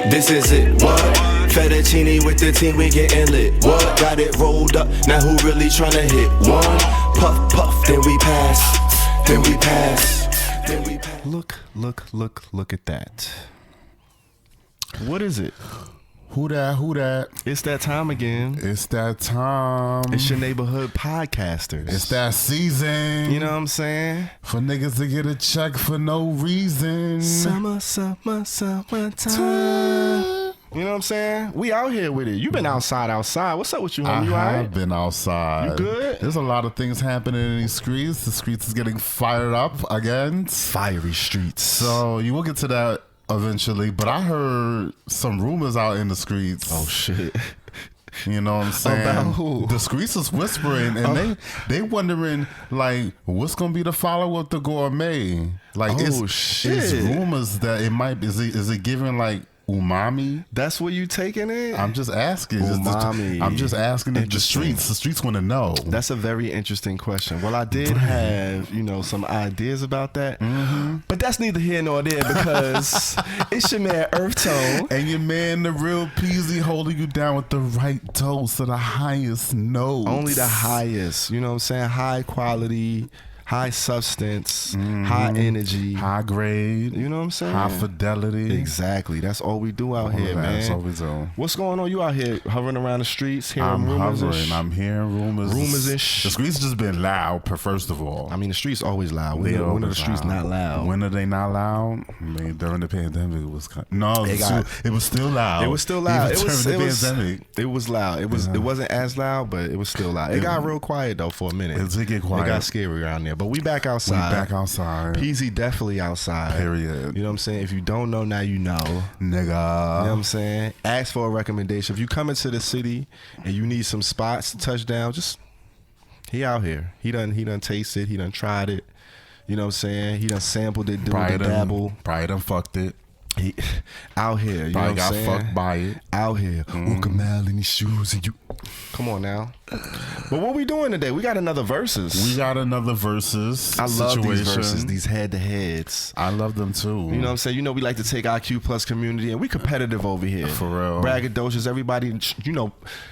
This is it, what? Fettuccine with the team, we getting lit. What? Got it rolled up, now who really tryna hit? One, puff, puff, then we pass. Then we pass. Then we pass. Look at that. What is it? Who that? It's that time again. It's that time. It's your neighborhood podcasters. It's that season. You know what I'm saying? For niggas to get a check for no reason. Summertime. You know what I'm saying? We out here with it. You been outside. What's up with you, homie? You I all have right? been outside. You good? There's a lot of things happening in these streets. The streets is getting fired up again. Fiery streets. So you will get to that eventually, but I heard some rumors out in the streets. Oh shit. You know what I'm saying? About who? The streets is whispering, and they wondering like, what's gonna be the follow up to Gourmet? Like, it's rumors that it might be. Is it giving like umami? That's what you taking it? I'm just asking. Umami. I'm just asking the streets. The streets want to know. That's a very interesting question. Well, I did have, some ideas about that, but that's neither here nor there because it's your man EarthTone and your man the real Peasy holding you down with the right dose to the highest notes. Only the highest. You know what I'm saying? High quality, high substance, high energy, high grade. You know what I'm saying? High fidelity. Exactly. That's all we do out here, man. That's all we do. What's going on? You out here hovering around the streets, hearing rumors? I'm hearing rumors. Rumors and The streets just been loud, first of all. I mean, the streets always loud. When are the streets not loud? When are they not loud? I mean, during the pandemic, it was it was still loud. It was still loud. Even during the pandemic. It was loud. It wasn't as loud, but it was still loud. It got real quiet though for a minute. It did get quiet. It got scary around there. But we back outside. Peasy definitely outside. Period. You know what I'm saying? If you don't know, now you know. Nigga. You know what I'm saying? Ask for a recommendation. If you come into the city and you need some spots to touch down, he out here. He done tasted. He done tried it. You know what I'm saying? He done sampled it, dabble. Probably done fucked it. He out here. You know what I'm saying? Got fucked by it. Out here. Kamal in these shoes and you. Come on now. But what we doing today? We got another versus. I love these verses, these head-to-heads. I love them too. You know what I'm saying? We like to take I.Q. plus community, and we competitive over here. For real. Braggadocious. Everybody,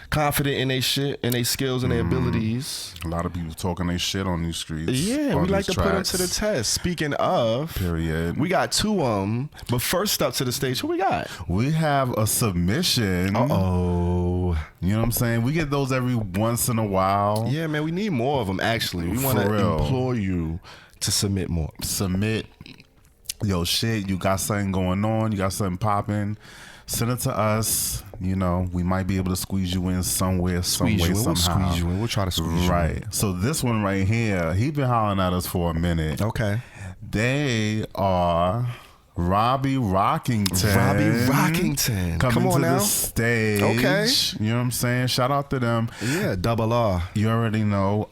confident in their shit, and their skills, and their abilities. A lot of people talking their shit on these streets. Yeah, we like to put them to the test. Speaking of, period. We got two of them. But first up to the stage, who we got? We have a submission. Uh-oh. You know what I'm saying? We get those every once in a while. Yeah, man, we need more of them, actually. We want to implore you to submit more. Submit your shit. You got something going on. You got something popping. Send it to us. We might be able to squeeze you in somewhere, some way, somehow. We'll squeeze you in. We'll try to squeeze you in. Right. So this one right here, he been hollering at us for a minute. Okay. They are Robbie Rockington. Coming to the stage. Okay. You know what I'm saying? Shout out to them. Yeah, double R. You already know.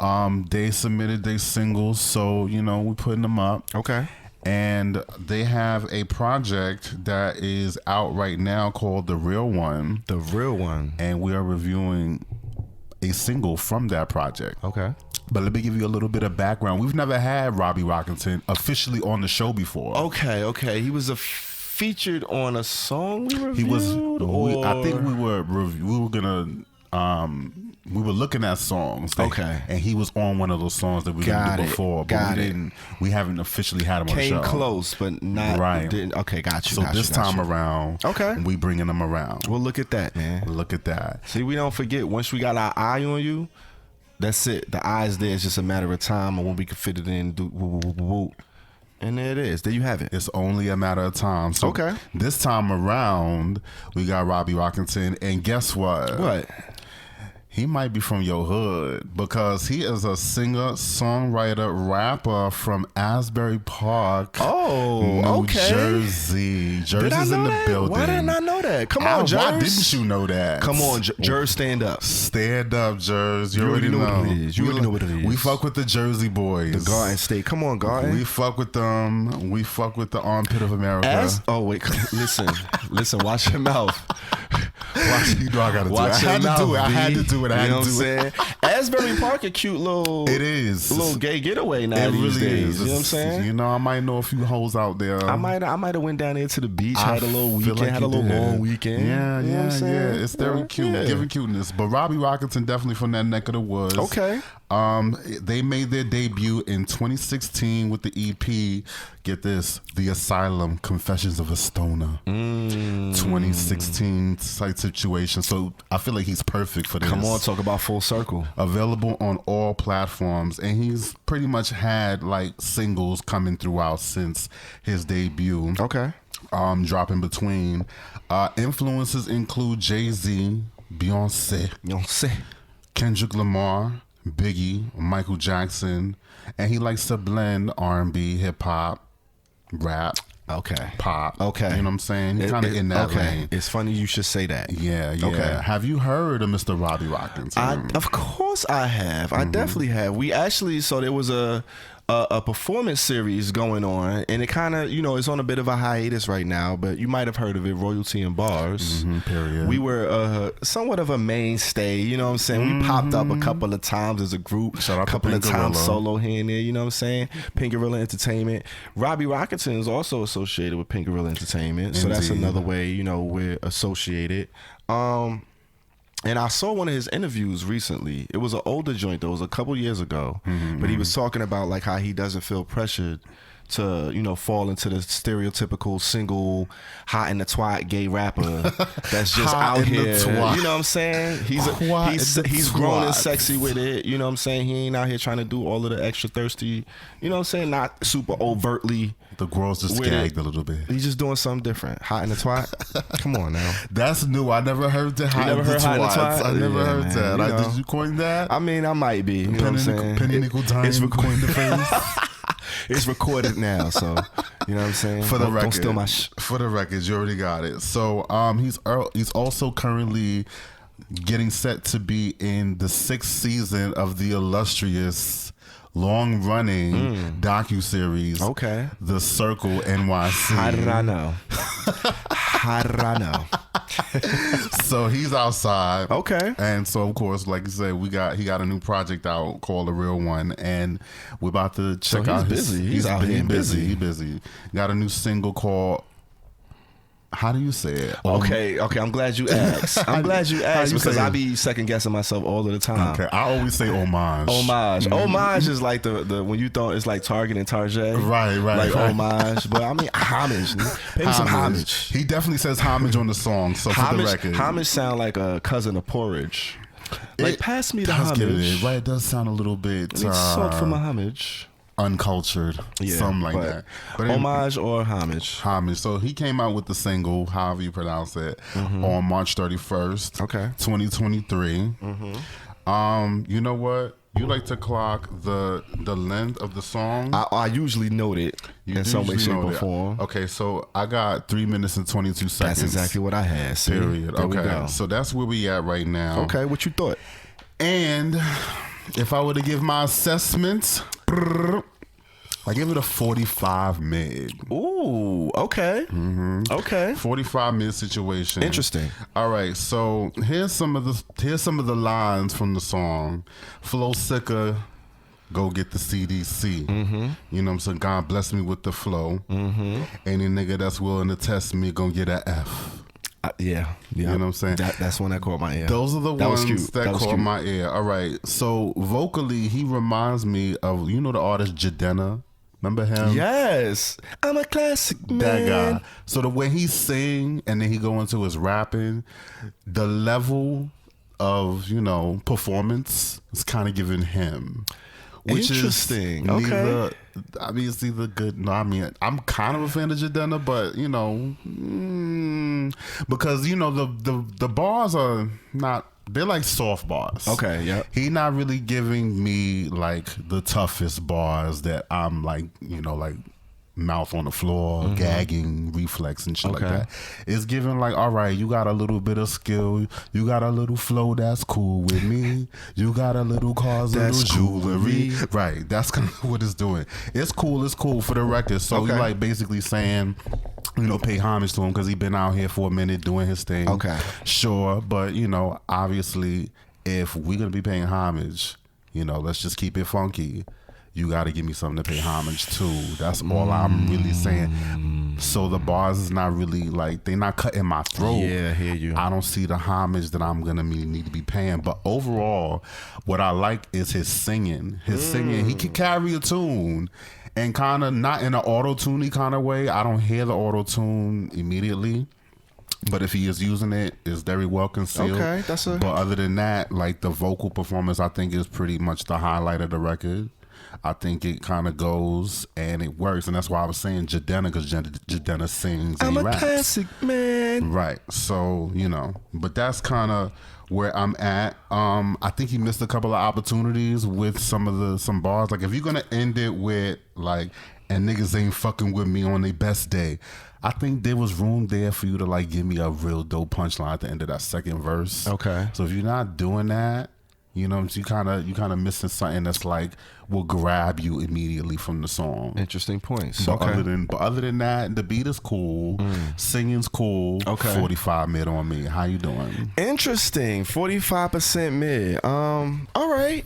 They submitted their singles, so we putting them up. Okay. And they have a project that is out right now called The Real One. The Real One. And we are reviewing a single from that project. Okay. But let me give you a little bit of background. We've never had Robbie Rockington officially on the show before. Okay. He was featured on a song we reviewed? He was. I think we were gonna. We were looking at songs. And he was on one of those songs that we did before. But we haven't officially had him on the show. Came close, but not. Right. Okay, got you. So this time around, we bringing him around. Well, look at that, man. Look at that. See, we don't forget, once we got our eye on you, that's it. The eye's there. It's just a matter of time and when we can fit it in. And there it is. There you have it. It's only a matter of time. So this time around, we got Robbie Rockington. And guess what? What? He might be from your hood because he is a singer, songwriter, rapper from Asbury Park, New Jersey. Jersey's in the building. Why didn't I know that? Come on, Jers. Why didn't you know that? Come on, Jers, stand up. Stand up, Jers. You already know what it is. You already know what it is. We fuck with the Jersey boys. The Garden State. Come on, Garden. We fuck with them. We fuck with the armpit of America. Listen. Watch your mouth. You know I gotta do it. I had to do it. I had to do it. You know what I'm saying? Asbury Park a cute little. It is a little gay getaway now. It these really days. is. You know what I'm saying? You know, I might know a few hoes out there. I might have went down there to the beach, had a little weekend, like had a little long weekend. Yeah, you know what I'm saying? It's very cute, giving cuteness. But Robbie Rockington definitely from that neck of the woods. Okay. They made their debut in 2016 with the EP. Get this, The Asylum: Confessions of a Stoner. 2016 site situation. So I feel like he's perfect for this. Come on, talk about full circle. Available on all platforms, and he's pretty much had like singles coming throughout since his debut. Okay. Dropping between. Influences include Jay-Z, Beyonce, Kendrick Lamar, Biggie, Michael Jackson, and he likes to blend R&B, hip hop, rap, pop. Okay. You know what I'm saying? He's kind of in that lane. It's funny you should say that. Yeah. Okay. Have you heard of Mr. Robbie Rockington? Of course I have. I definitely have. We actually, so there was a performance series going on, and it kind of, it's on a bit of a hiatus right now, but you might have heard of it, Royalty and Bars. Period. We were somewhat of a mainstay, you know what I'm saying? We popped up a couple of times as a group, a couple of times solo here and there, you know what I'm saying? Pink Gorilla Entertainment. Robbie Rockington is also associated with Pink Gorilla Entertainment, so that's another way, we're associated. And I saw one of his interviews recently. It was an older joint, though. It was a couple years ago. But he was talking about like how he doesn't feel pressured to, fall into the stereotypical single, hot in the twat gay rapper that's just out here. You know what I'm saying? He's grown and sexy with it. You know what I'm saying? He ain't out here trying to do all of the extra thirsty, you know what I'm saying? Not super overtly. The girls just gagged a little bit. He's just doing something different. Hot in the twat. Come on now. That's new. I never heard that. Hot in the twat. I never heard that. Did you coin that? I mean, I might be. You know what I'm saying? Penny nickel dime. It's coined the phrase. It's recorded now, so you know what I'm saying. For the record, don't steal my for the record, you already got it. So he's also currently getting set to be in the 6th season of the illustrious, long-running docuseries, The Circle NYC. How did I know? So he's outside. Okay. And so of course, like you said, he got a new project out called The Real One, and we're about to check out his. He's out here busy. He's busy. Got a new single called. How do you say it? Okay. I'm glad you asked. Because I be second guessing myself all of the time. Okay, I always say homage. Homage is like the when you thought it's like Target and Target. Right. Like homage, but I mean homage. Pay me some homage. He definitely says homage on the song. So for the record, homage sound like a cousin of porridge. Like pass me the homage. Right, it does sound a little bit. Salt for my homage. Uncultured, something like that. But homage or homage? Homage. So he came out with the single, however you pronounce it, on March 31st, 2023. You know what? You like to clock the length of the song. I usually note it in some way, shape, or form. Okay, so I got 3 minutes and 22 seconds. That's exactly what I had. See? Period. There we go. So that's where we at right now. Okay, what you thought? And if I were to give my assessment, I give it a 45 mid. Ooh, okay. Okay. 45 mid situation. Interesting. All right, so here's some of the lines from the song. Flow sicker, go get the CDC. You know what I'm saying? God bless me with the flow. Any nigga that's willing to test me gonna get an F. Yeah. You know what I'm saying? That's one that caught my ear. Those are the ones that caught my ear. All right. So vocally, he reminds me of, the artist Jadena. Remember him? Yes. I'm a classic man. That guy. So the way he sing and then he go into his rapping, the level of, performance is kind of giving him. Which interesting. Is neither, I mean, it's either good. No, I mean, I'm kind of a fan of Jadena, but because the bars are not. They're like soft bars. Okay, yeah. He not really giving me like the toughest bars that I'm like, like mouth on the floor, gagging, reflex, and shit like that. It's giving like, all right, you got a little bit of skill, you got a little flow, that's cool with me. You got a little cars, a little jewelry. Right, that's kind of what it's doing. It's cool for the record. So you like basically saying, you know, pay homage to him because he been out here for a minute doing his thing. Okay. Sure, but, you know, obviously, if we're going to be paying homage, you know, let's just keep it funky. You got to give me something to pay homage to. That's all I'm really saying. So the bars is not really like, they're not cutting my throat. Yeah, I hear you. I don't see the homage that I'm going to need to be paying. But overall, what I like is his singing. He can carry a tune and kind of not in an auto-tune-y kind of way. I don't hear the auto-tune immediately. But if he is using it, it's very well concealed. Okay, But other than that, like the vocal performance, I think is pretty much the highlight of the record. I think it kind of goes and it works, and that's why I was saying Jadena, because Jadena sings and I'm raps. a classic man. Right. So, you know, but that's kind of where I'm at. I think he missed a couple of opportunities with some bars. Like if you're gonna end it with like, and niggas ain't fucking with me on their best day, I think there was room there for you to like give me a real dope punchline at the end of that second verse. Okay. So if you're not doing that, you know, you kind of missing something that's like will grab you immediately from the song. Interesting points. But other than that, the beat is cool, singing's cool. Okay. 45 mid on me. How you doing? Interesting. 45% mid. All right.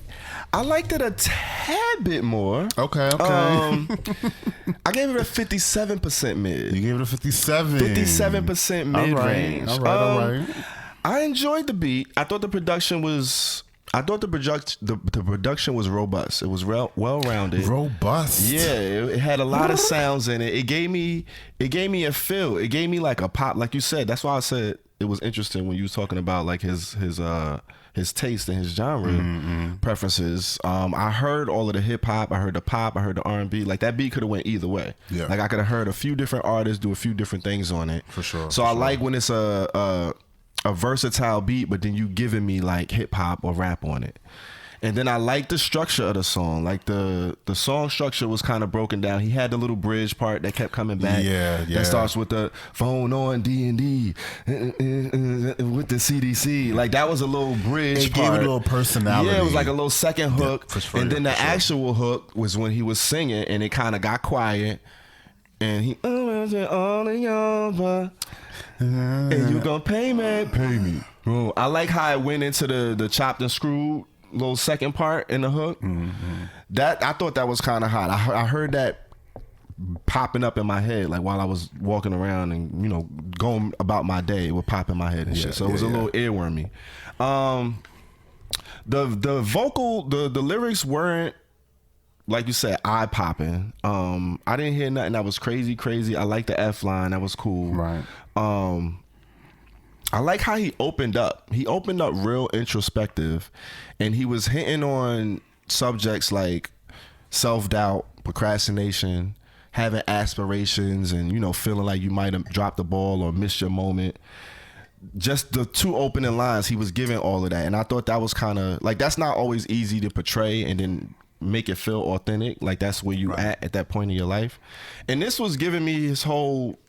I liked it a tad bit more. Okay. I gave it a 57% mid. You gave it a 57. 57% mid range. All right. I enjoyed the beat. I thought the production was. The production was robust. It was well rounded. Robust. Yeah, it had a lot of sounds in it. It gave me a feel. It gave me like a pop, like you said. That's why I said it was interesting when you was talking about like his taste and his genre preferences. I heard all of the hip hop. I heard the pop. I heard the R&B. Like that beat could have went either way. Yeah. Like I could have heard a few different artists do a few different things on it. For sure. So I like when it's a versatile beat, but then you giving me like hip hop or rap on it. And then I like the structure of the song. Like the song structure was kind of broken down. He had the little bridge part that kept coming back. Yeah. That starts with the phone on D&D with the CDC. Like that was a little bridge part. It gave it a little personality. Yeah, it was like a little second hook. Yeah, and then the actual hook was when he was singing and it kind of got quiet. And he all in your and you gonna pay me. Bro, I like how it went into the chopped and screwed little second part in the hook. That I thought that was kind of hot. I heard that popping up in my head like while I was walking around and, you know, going about my day. It would pop in my head and shit. So it was a little earwormy. The vocal, the lyrics weren't, like you said, eye popping. I didn't hear nothing that was crazy. I like the F line. That was cool. Right. I like how he opened up. He opened up real introspective, and he was hitting on subjects like self-doubt, procrastination, having aspirations, and, you know, feeling like you might have dropped the ball or missed your moment. Just the two opening lines, he was giving all of that. And I thought that was kind of, like, that's not always easy to portray and then make it feel authentic. Like, that's where you at that point in your life. And this was giving me his whole,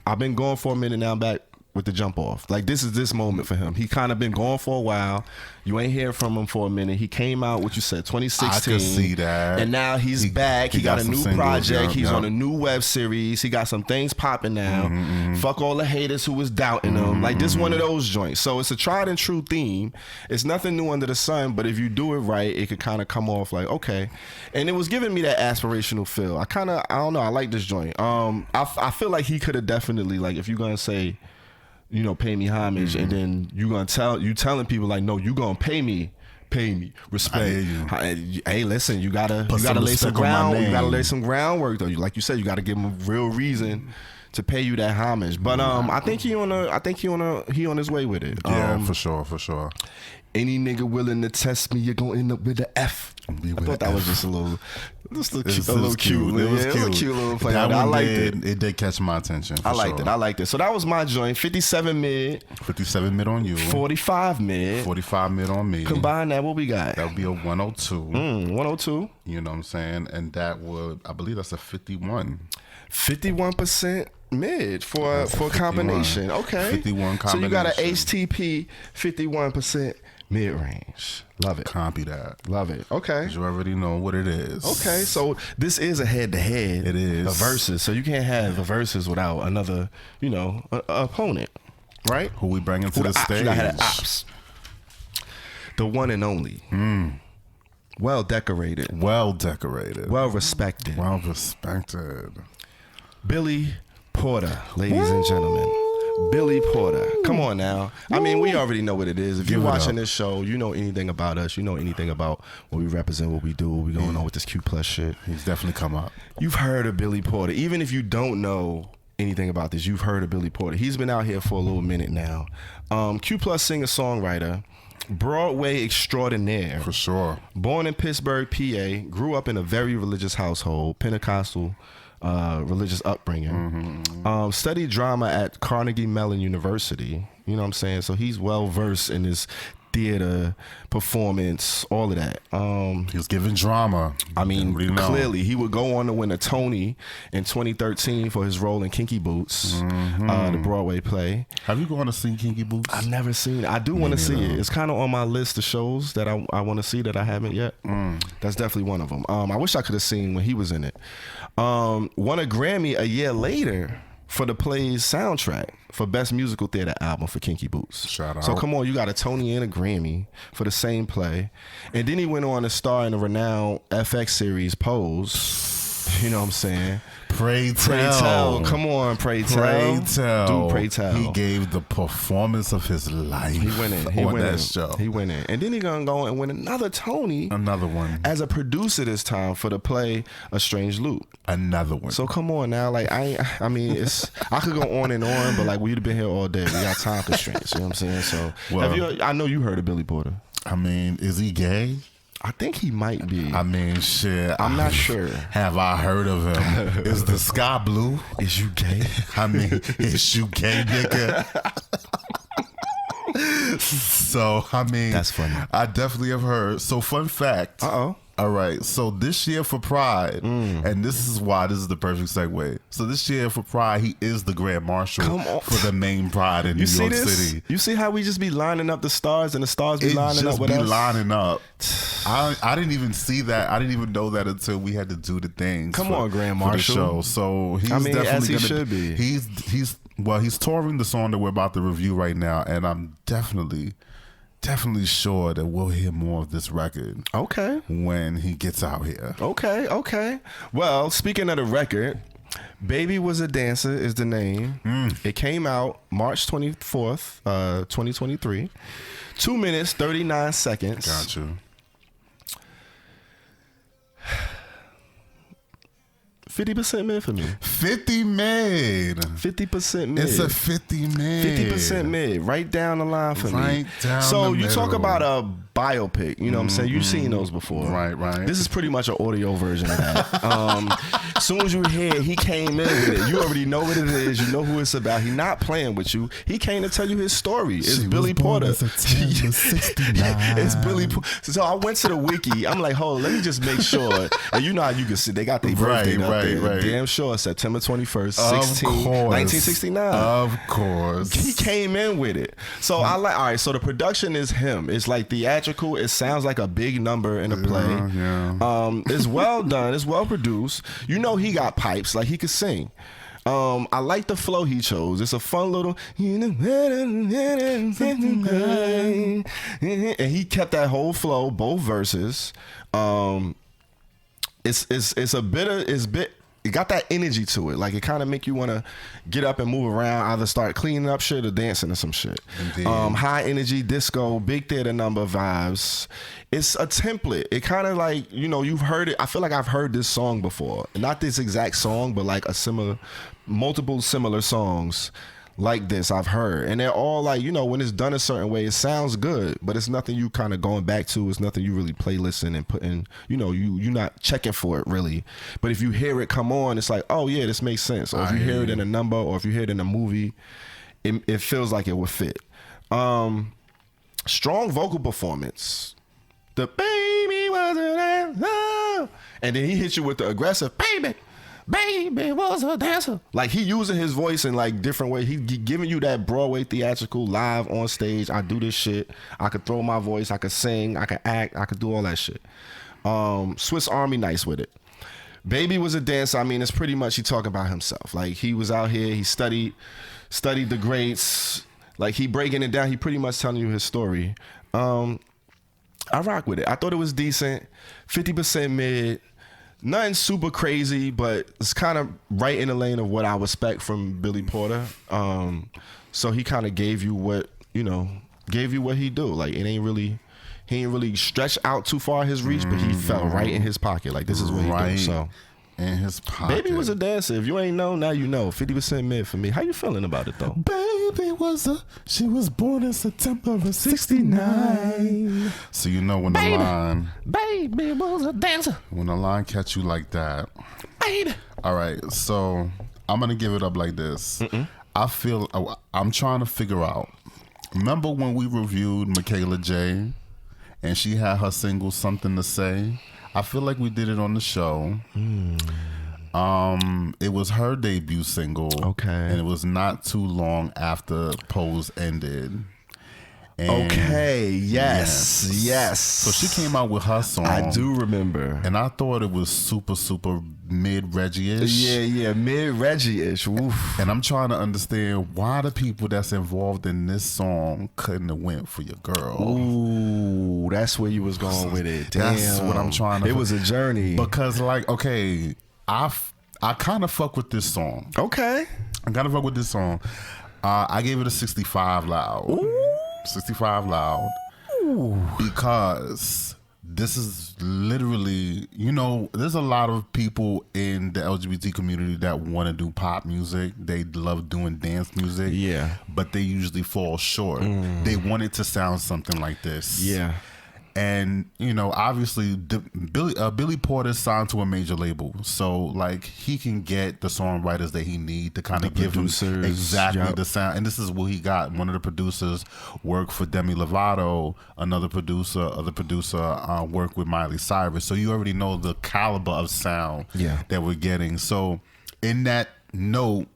I've been going for a minute now, I'm back with the jump off. Like, this is this moment for him. He kind of been going for a while. You ain't hear from him for a minute. He came out, what you said, 2016. I could see that. And now he's back. He got a new project. He's on a new web series. He got some things popping now. Fuck all the haters who was doubting him. Like, this one of those joints. So it's a tried and true theme. It's nothing new under the sun, but if you do it right, it could kind of come off like, okay. And it was giving me that aspirational feel. I don't know, I like this joint. I feel like he could have definitely, like, if you're going to say, you know, pay me homage, and then you telling people like, no, you gonna pay me, respect. Hey, listen, you gotta lay some groundwork though. Like you said, you gotta give him a real reason to pay you that homage. But I think he on his way with it. Yeah, for sure. Any nigga willing to test me, you're gonna end up with the F. I thought that was just a little cute. It was cute. It was a cute little play. I liked it. It did catch my attention. I liked it. So that was my joint. 57 mid. 57 mid on you. 45 mid. 45 mid on me. Combine that, what we got? That would be a 102. 102. You know what I'm saying? And that would, I believe that's a 51. 51% mid for a combination. Okay. 51 combination. So you got an HTP 51% mid range. Love it. Copy that. Love it. Okay. You already know what it is. Okay, so this is a head-to-head. It is. A versus. So you can't have a versus without another, opponent, right? Who we bringing to the stage? You gotta have ops. The one and only. Well decorated. Well decorated. Well respected. Well respected. Billy Porter, ladies and gentlemen. Billy Porter. Come on now. I mean, we already know what it is. If you're watching this show, you know anything about us. You know anything about what we represent, what we do, what we going on with this Q Plus shit. He's definitely come up. You've heard of Billy Porter. Even if you don't know anything about this, you've heard of Billy Porter. He's been out here for a little minute now. Q Plus singer-songwriter, Broadway extraordinaire. For sure. Born in Pittsburgh, PA, grew up in a very religious household, Pentecostal religious upbringing. Studied drama at Carnegie Mellon University. You know what I'm saying? So he's well versed in his theater, performance, all of that. He was given drama. I mean, clearly he would go on to win a Tony in 2013 for his role in Kinky Boots, the Broadway play. Have you gone to see Kinky Boots? I've never seen it. I do want to see it. It's kind of on my list of shows that I want to see that I haven't yet. That's definitely one of them. I wish I could have seen when he was in it. Won a Grammy a year later for the play's soundtrack for Best Musical Theater Album for Kinky Boots. Shout out. So come on, you got a Tony and a Grammy for the same play. And then he went on to star in the renowned FX series Pose. You know what I'm saying? Pray tell. Come on, pray tell. Pray tell. Dude, pray tell. He gave the performance of his life. He went in. That show. He went in. And then he gonna go and win another Tony. Another one. As a producer this time for the play A Strange Loop. Another one. So come on now. Like I mean, I could go on and on, but like we'd have been here all day. We got time constraints. You know what I'm saying? So I know you heard of Billy Porter. I mean, is he gay? I think he might be. I mean, shit. I'm not sure. Have I heard of him? Is the sky blue? Is you gay? I mean, is you gay, nigga? So, I mean, that's funny. I definitely have heard. So, fun fact. All right. So, this year for Pride, and this is the perfect segue. So, this year for Pride, he is the Grand Marshal for the main Pride in New York City. You see how we just be lining up the stars and the stars be lining up with us? Lining up. I didn't even see that. I didn't even know that until we had to do the things. Come on, Grand Marshal. For the show. So, he's definitely as he should be. He's touring the song that we're about to review right now, and I'm definitely sure that we'll hear more of this record. Okay. When he gets out here. Okay. Well, speaking of the record, Baby Was a Dancer is the name. It came out March 24th, 2023. 2 minutes, 39 seconds. Got you. 50% mid for me. 50 mid. 50% mid. It's a 50 mid. 50% mid. Right down the line for me. Right down so the you middle. talk about a biopic, you know what I'm saying? You've seen those before. Right. This is pretty much an audio version of that. As soon as you hear he came in with it, you already know what it is. You know who it's about. He's not playing with you. He came to tell you his story. It's Billy Porter. It's Billy Porter. So I went to the wiki. I'm like, hold on, let me just make sure. And you know how you can see. They got their birthday up there. Right. Damn sure. September 21st, 1969. Of course. He came in with it. So I like, all right, so the production is him. It's like theatrical. It sounds like a big number in a play. Yeah. It's well done. It's well produced. You know he got pipes. Like he could sing. I like the flow he chose. It's a fun little, and he kept that whole flow, both verses. It got that energy to it. Like it kind of make you want to get up and move around, either start cleaning up shit or dancing or some shit. High energy, disco, big theater number vibes. It's a template. It kind of like, you know, you've heard it. I feel like I've heard this song before. Not this exact song, but like multiple similar songs like this I've heard. And they're all like, you know, when it's done a certain way, it sounds good, but it's nothing you kind of going back to. It's nothing you really playlisting and putting, you know, you're not checking for it really. But if you hear it come on, it's like, oh yeah, this makes sense. Or if you hear it in a number, or if you hear it in a movie, it feels like it would fit. Strong vocal performance. The baby was an answer. And then he hits you with the aggressive baby Baby was a dancer. Like he using his voice in like different ways. He giving you that Broadway theatrical live on stage. I do this shit. I could throw my voice. I could sing. I could act. I could do all that shit. Swiss Army nice with it. Baby was a dancer. I mean, it's pretty much he talking about himself. Like he was out here. He studied the greats. Like he breaking it down. He pretty much telling you his story. I rock with it. I thought it was decent. 50% mid. Nothing super crazy, but it's kind of right in the lane of what I would expect from Billy Porter. So he kind of gave you what he do. Like he ain't really stretched out too far his reach, but he fell right in his pocket. Like this is what he do. So in his pocket. Baby was a dancer. If you ain't know, now you know. 50% mid for me. How you feeling about it though? Baby she was born in September of 69. So you know when the line. Baby was a dancer. When the line catch you like that. Baby. All right, so I'm gonna give it up like this. I'm trying to figure out. Remember when we reviewed Michaela J, and she had her single "Something to Say"? I feel like we did it on the show. It was her debut single. Okay. And it was not too long after Pose ended. And okay, yes. So she came out with her song. I do remember. And I thought it was super, super mid-Reggie-ish. Yeah, mid-Reggie-ish. Oof. And I'm trying to understand why the people that's involved in this song couldn't have went for your girl. Ooh, that's where you was going with it. Damn. That's what I'm trying to... It was a journey. Because, like, okay, I kind of fuck with this song. Okay. I kind of fuck with this song. I gave it a 65 loud. Ooh. 65 loud. Ooh. Because this is literally, there's a lot of people in the LGBT community that want to do pop music. They love doing dance music. Yeah. But they usually fall short. They want it to sound something like this. Yeah. And, obviously, Billy Porter signed to a major label. So, like, he can get the songwriters that he need to kind of give him exactly the sound. And this is what he got. One of the producers worked for Demi Lovato. Other producer worked with Miley Cyrus. So, you already know the caliber of sound that we're getting. So, in that note,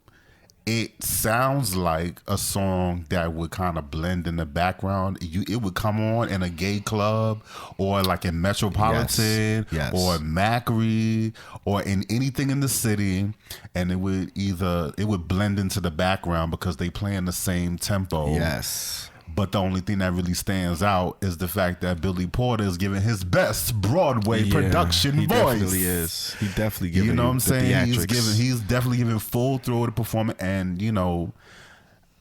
it sounds like a song that would kind of blend in the background. It would come on in a gay club or like in Metropolitan or Macri or in anything in the city, and it would blend into the background because they play in the same tempo. Yes. But the only thing that really stands out is the fact that Billy Porter is giving his best Broadway production voice. He definitely is. He definitely giving. You know what I'm saying? He's definitely giving full throated performance, and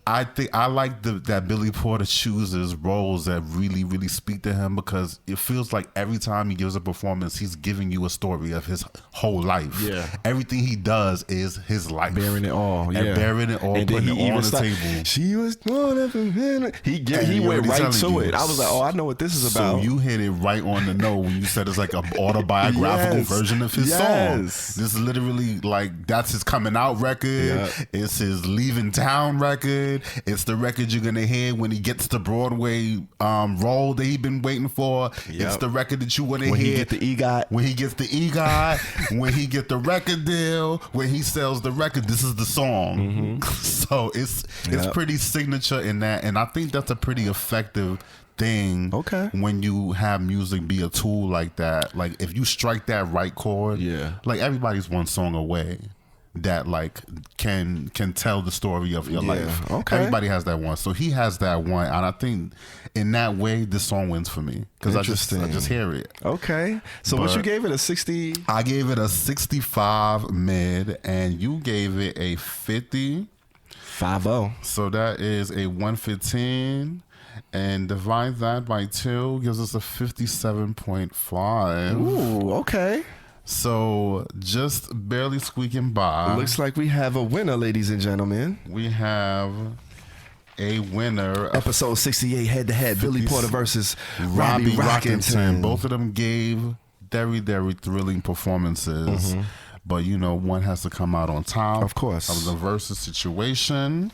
I like that Billy Porter chooses roles that really, really speak to him, because it feels like every time he gives a performance, he's giving you a story of his whole life. Yeah. Everything he does is his life. Bearing it all. Yeah. And bearing it all, and putting it on the table. She was one of them. He went right to it. I was like, I know what this is about. So you hit it right on the nose when you said it's like an autobiographical version of his song. This is literally like, that's his coming out record. Yep. It's his leaving town record. It's the record you're gonna hear when he gets the Broadway role that he's been waiting for. Yep. It's the record that you want to hear when he gets the EGOT. When he gets the EGOT. When he get the record deal. When he sells the record. This is the song. So it's pretty signature in that, and I think that's a pretty effective thing. Okay. When you have music be a tool like that, like if you strike that right chord, like everybody's one song away that like can tell the story of your life. Okay. Everybody has that one. So he has that one, and I think in that way this song wins for me because I just hear it. Okay. So what you gave it, a 60? I gave it a 65 mid, and you gave it a 50. 50. So that is a 115. And divide that by 2 gives us a 57.5. Ooh, okay. So just barely squeaking by. It looks like we have a winner, ladies and gentlemen. We have a winner. Episode 68, head to head. Billy Porter versus Robbie Rockington. Both of them gave very, very thrilling performances. But one has to come out on top. Of course. Of the versus situation.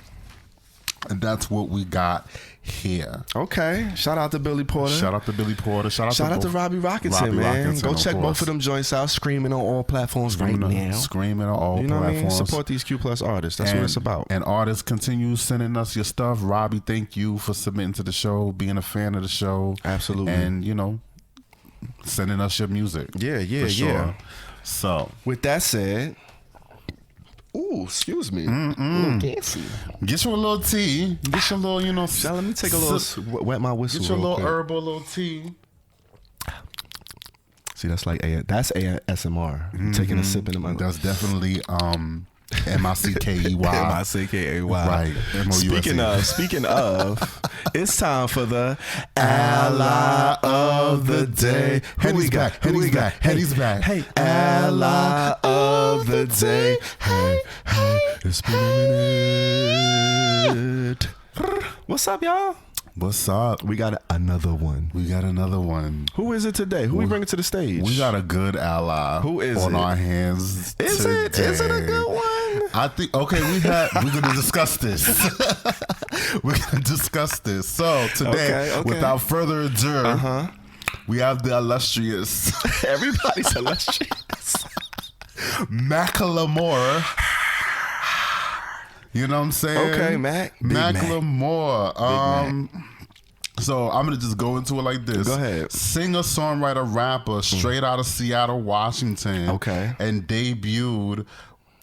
And that's what we got here. Okay. Shout out to Billy Porter. Shout out to Billy Porter. Shout out to Robbie Rockington, man. Go check both of them joints out. Screaming on all platforms right now. Screaming on all platforms. You know what I mean? Support these Q Plus artists. That's what it's about. And artists, continue sending us your stuff. Robbie, thank you for submitting to the show, being a fan of the show. Absolutely. And, you know, sending us your music. Yeah. Sure. So, with that said, ooh, excuse me. A little gassy. Get you a little tea. Get your little, you know. Let me take a little wet my whistle. Get your little quick. herbal little tea. See, that's like that's ASMR. Taking a sip in the That's definitely MICKEY. MICKEY. Right. Speaking of, it's time for the ally of the day. Henny's back. Hey, ally of the day. Hey, it's been a minute. What's up, y'all? What's up? We got another one. Who is it today? Who we bringing to the stage? We got a good ally. Who is on it? our hands Is today. it a good one? I think, okay, we're going to discuss this. So today, Okay. without further ado, we have the illustrious. Everybody's illustrious. Macklemore. You know what I'm saying? Okay, Mac. Macklemore. So I'm going to just go into it like this. Go ahead. Singer, songwriter, rapper, straight out of Seattle, Washington. Okay. And debuted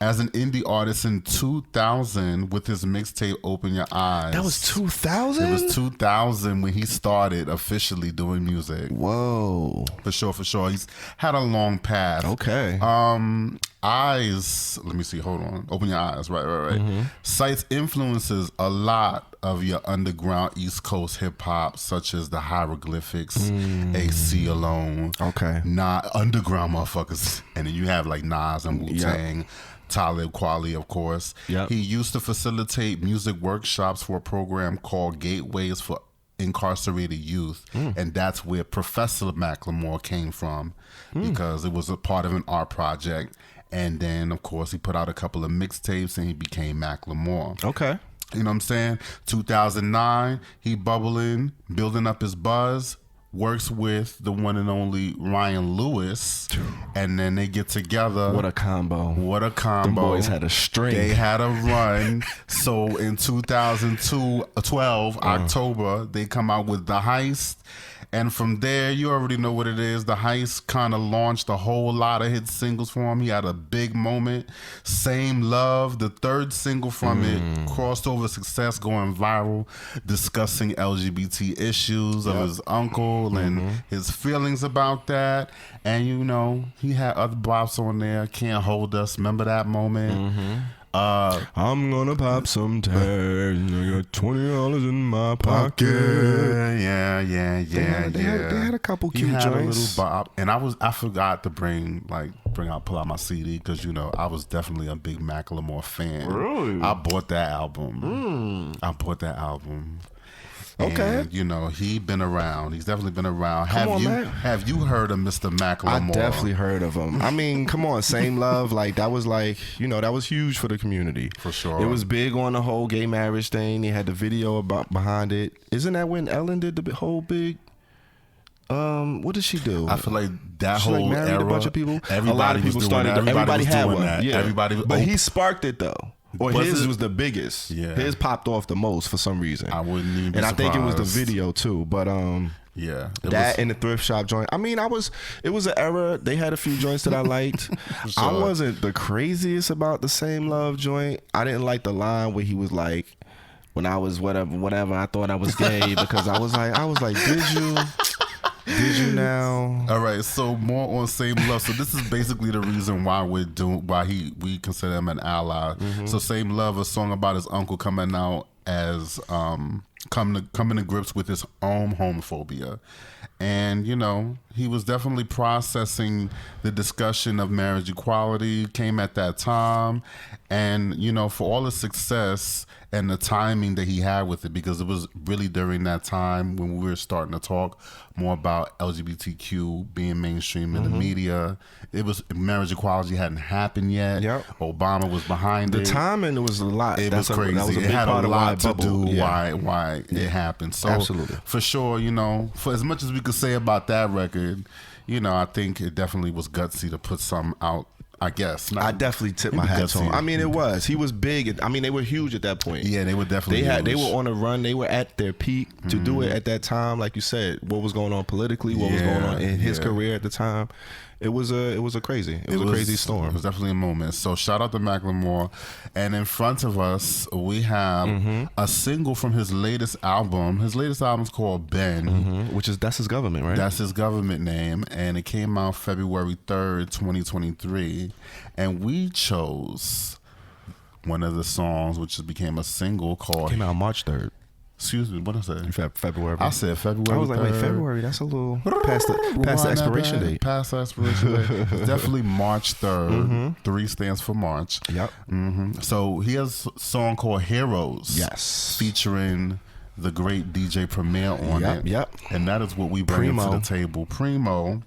as an indie artist in 2000 with his mixtape Open Your Eyes. That was 2000? It was 2000 when he started officially doing music. Whoa. For sure. He's had a long path. Okay. Eyes, let me see, hold on. Open Your Eyes, right. Cites influences a lot of your underground East Coast hip hop, such as the Hieroglyphics, AC Alone. Okay. Underground motherfuckers. And then you have like Nas and Wu-Tang. Yep. Talib Kweli, of course. Yep. He used to facilitate music workshops for a program called Gateways for Incarcerated Youth. And that's where Professor Macklemore came from, because it was a part of an art project. And then, of course, he put out a couple of mixtapes and he became Macklemore. Okay. You know what I'm saying? 2009, he bubbling, building up his buzz, works with the one and only Ryan Lewis, and then they get together. What a combo. Them boys had a string. They had a run. So in 2012, October, they come out with The Heist. And from there, you already know what it is. The Heist kind of launched a whole lot of hit singles for him. He had a big moment. Same Love, the third single from it, crossed over success, going viral, discussing LGBT issues of his uncle and his feelings about that. And, you know, he had other bops on there. Can't Hold Us. Remember that moment? I'm gonna pop some tags. I got $20 in my pocket. Yeah. They had a couple cute joints. A little bop, and I forgot to pull out my CD, because you know I was definitely a big Macklemore fan. Really? I bought that album. Okay. And, you know, he's been around. He's definitely been around. Have you heard of Mr. Macklemore? I definitely heard of him. I mean, come on, Same Love. That was that was huge for the community. For sure. It was big on the whole gay marriage thing. They had the video behind it. Isn't that when Ellen did the whole big... what did she do? I feel like that whole married era, a bunch of people. Everybody a lot of people started. Everybody had one. That. Yeah. But he sparked it though. Or his was the biggest. Yeah. His popped off the most for some reason. I wouldn't even be And surprised. I think it was the video too. But yeah, and the thrift shop joint. I mean, it was an era. They had a few joints that I liked. Sure. I wasn't the craziest about the Same Love joint. I didn't like the line where he was like, when I was whatever, I thought I was gay, because I was like, did you now? All right, so more on Same Love. So this is basically the reason why we consider him an ally. So Same Love, a song about his uncle coming out as coming to grips with his own homophobia. And, you know, he was definitely processing the discussion of marriage equality, came at that time. And, you know, for all the success and the timing that he had with it, because it was really during that time when we were starting to talk more about LGBTQ being mainstream in the media. It was, marriage equality hadn't happened yet. Yep. Obama was behind it. The timing was a lot. It was crazy. That was a it big had part a of lot to do yeah. why it happened. So absolutely, for sure, you know, for as much as we could say about that record, you know, I think it definitely was gutsy to put something out. I guess. I definitely tip my hat to him. I mean, it was. He was big. I mean, they were huge at that point. Yeah, they were definitely They were on a run. They were at their peak to do it at that time. Like you said, what was going on politically, what was going on in his career at the time. It was a crazy storm. It was definitely a moment. So shout out to Macklemore. And in front of us, we have a single from his latest album. His latest album is called Ben. That's his government, right? That's his government name. And it came out February 3rd, 2023. And we chose one of the songs, which became a single called... Came out March 3rd. Excuse me, what did I say? February. I said February. I was like, 3rd. Wait, February? That's a little past the expiration date. Past the expiration date. It's definitely March 3rd. 3 stands for March. Yep. So he has a song called Heroes. Yes. Featuring the great DJ Premier on it. Yep. And that is what we bring to the table. Primo.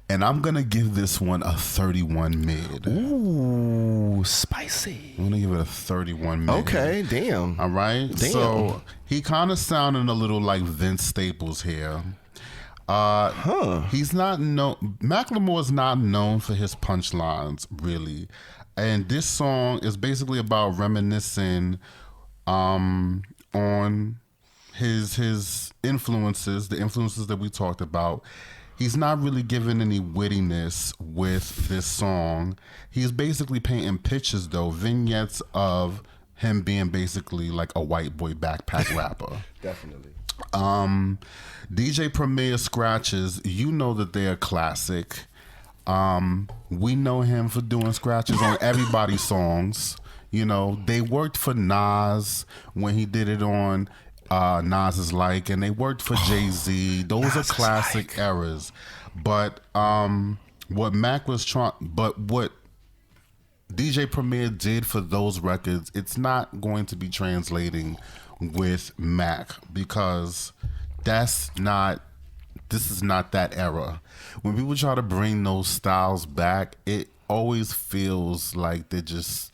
And I'm going to give this one a 31 mid. Ooh, spicy. I'm going to give it a 31 mid. Okay, damn. All right? Damn. So he kind of sounding a little like Vince Staples here. He's not known... Macklemore's not known for his punchlines, really. And this song is basically about reminiscing on his influences, the influences that we talked about. He's not really giving any wittiness with this song. He's basically painting pictures, though, vignettes of him being basically like a white boy backpack rapper. Definitely. DJ Premier scratches, you know that they're a classic. We know him for doing scratches on everybody's songs. You know, they worked for Nas when he did it on Nas is Like, and they worked for Jay-Z. Those are classic eras. But what DJ Premier did for those records, it's not going to be translating with Mac, because this is not that era. When people try to bring those styles back, it always feels like they're just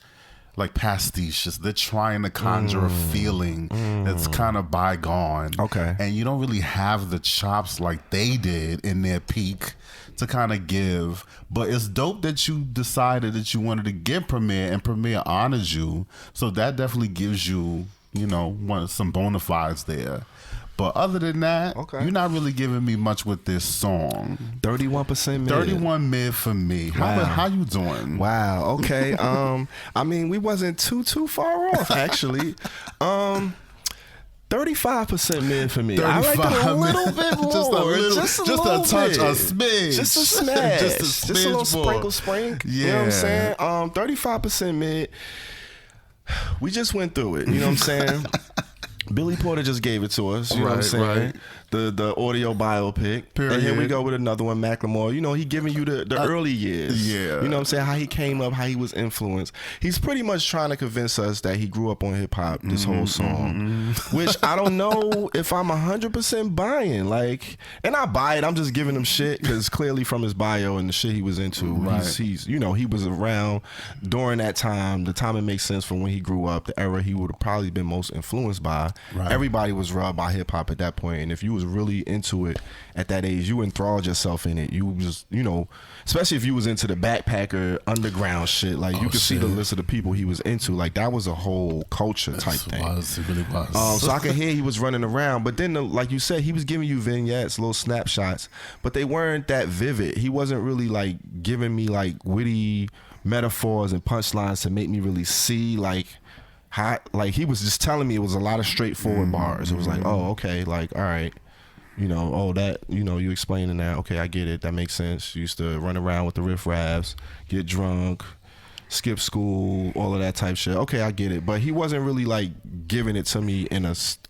like pastiches. They're trying to conjure a feeling that's kind of bygone. Okay. And you don't really have the chops like they did in their peak to kind of give. But it's dope that you decided that you wanted to give Premier, and Premier honors you. So that definitely gives you, you know, some bona fides there. But other than that, you're not really giving me much with this song. 31% mid. 31 mid for me. Wow. How you doing? Wow. Okay. I mean, we wasn't too far off, actually. 35% mid for me. I like it a little bit more. Just a touch, a smidge. Just a smash. Just a little more. sprinkle. Yeah. You know what I'm saying? 35% mid. We just went through it. You know what I'm saying? Billy Porter just gave it to us. You know what I'm saying? Right. The audio biopic. Period. And here we go with another one, Macklemore. You know, he giving you the early years. Yeah. You know what I'm saying? How he came up, how he was influenced. He's pretty much trying to convince us that he grew up on hip hop this whole song. Which I don't know if I'm 100% buying. Like, and I buy it. I'm just giving him shit because clearly from his bio and the shit he was into, he's you know, he was around during that time. The time it makes sense from when he grew up, the era he would have probably been most influenced by. Right. Everybody was rubbed by hip hop at that point, and if you was really into it at that age, you enthralled yourself in it. You just, you know, especially if you was into the backpacker underground shit, like you could see the list of the people he was into. Like that was a whole culture type thing. It really was. So I could hear he was running around, but then like you said, he was giving you vignettes, little snapshots, but they weren't that vivid. He wasn't really like giving me like witty metaphors and punchlines to make me really see like how, like he was just telling me it was a lot of straightforward bars. It was like, oh, okay, like, all right, you know, oh, that, you know, you explaining that, okay, I get it, that makes sense. You used to run around with the riff raffs, get drunk, skip school, all of that type shit. Okay, I get it. But he wasn't really like giving it to me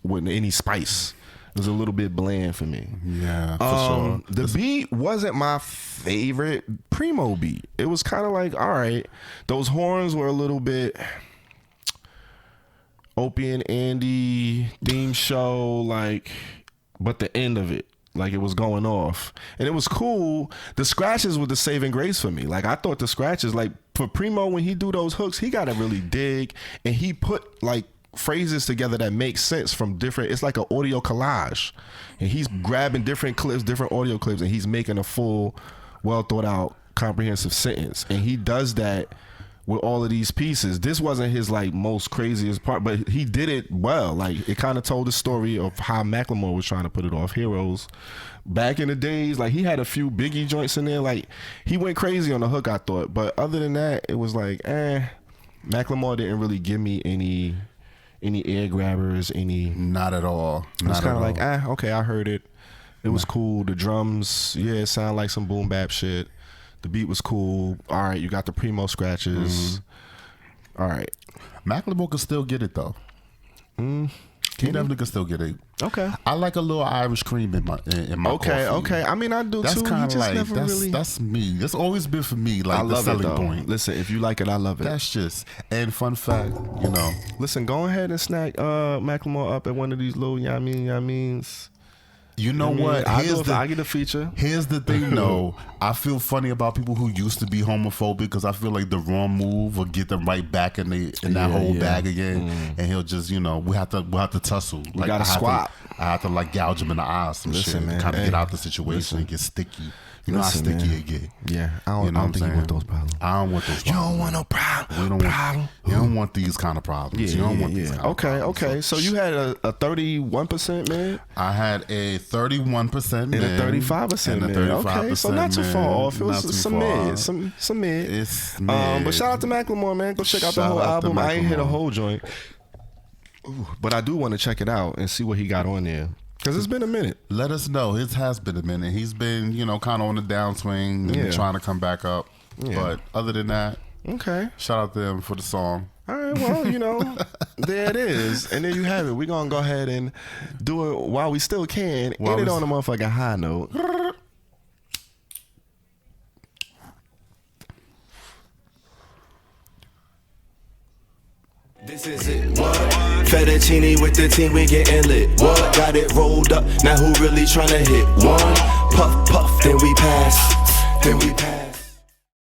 with any spice. It was a little bit bland for me. Yeah, for sure. The beat wasn't my favorite Primo beat. It was kind of like, all right, those horns were a little bit Opie and Andy theme show, like, but the end of it, like, it was going off. And it was cool. The scratches were the saving grace for me. Like, I thought the scratches, like, for Primo, when he do those hooks, he got to really dig. And he put, like, phrases together that make sense from different, it's like an audio collage. And he's grabbing different clips, different audio clips, and he's making a full, well thought out, comprehensive sentence. And he does that with all of these pieces. This wasn't his like most craziest part, but he did it well. Like, it kind of told the story of how Macklemore was trying to put it off Heroes back in the days. Like, he had a few Biggie joints in there. Like, he went crazy on the hook, I thought. But other than that, it was like, Macklemore didn't really give me any air grabbers, not at all. It was kind of like, okay, I heard it. It was cool. The drums, it sounded like some boom bap shit. The beat was cool. All right, you got the Primo scratches. All right. Macklemore could still get it though. He definitely could still get it. Okay. I like a little Irish cream in my coffee. Okay. I mean, I do that's too. Kind of like that's me. That's always been for me. Like, the selling point. Listen, if you like it, I love it. That's just. And fun fact, Listen, go ahead and snack Macklemore up at one of these little yammeens. You know what? I get a feature. Here's the thing, though. I feel funny about people who used to be homophobic because I feel like the wrong move will get them right back in that whole bag again, and he'll just, we have to tussle. We gotta squat. I have to like gouge him in the eyes, some shit, kind of get out the situation and get sticky. You know how sticky it get. Yeah, I don't think you want those problems. I don't want those problems. You don't want no problem. You don't want these kind of problems. You don't want these kind of problems. Okay. So you had a 31% mid? I had a 31% mid. And a 35% mid. Okay, so not too far off. It was some mid. Some mid. It's mid. But shout out to Macklemore, man. Go check out the whole album. I ain't hit a whole joint. But I do want to check it out and see what he got on there. Because it's been a minute. Let us know. It has been a minute. He's been, kind of on the downswing and trying to come back up. Yeah. But other than that, shout out to him for the song. All right, well, there it is. And there you have it. We're going to go ahead and do it while we still can. End it on a motherfucking high note. This is it, what? Fettuccine with the team, we getting lit. What? Got it rolled up, now who really tryna hit? One, puff, puff, then we pass.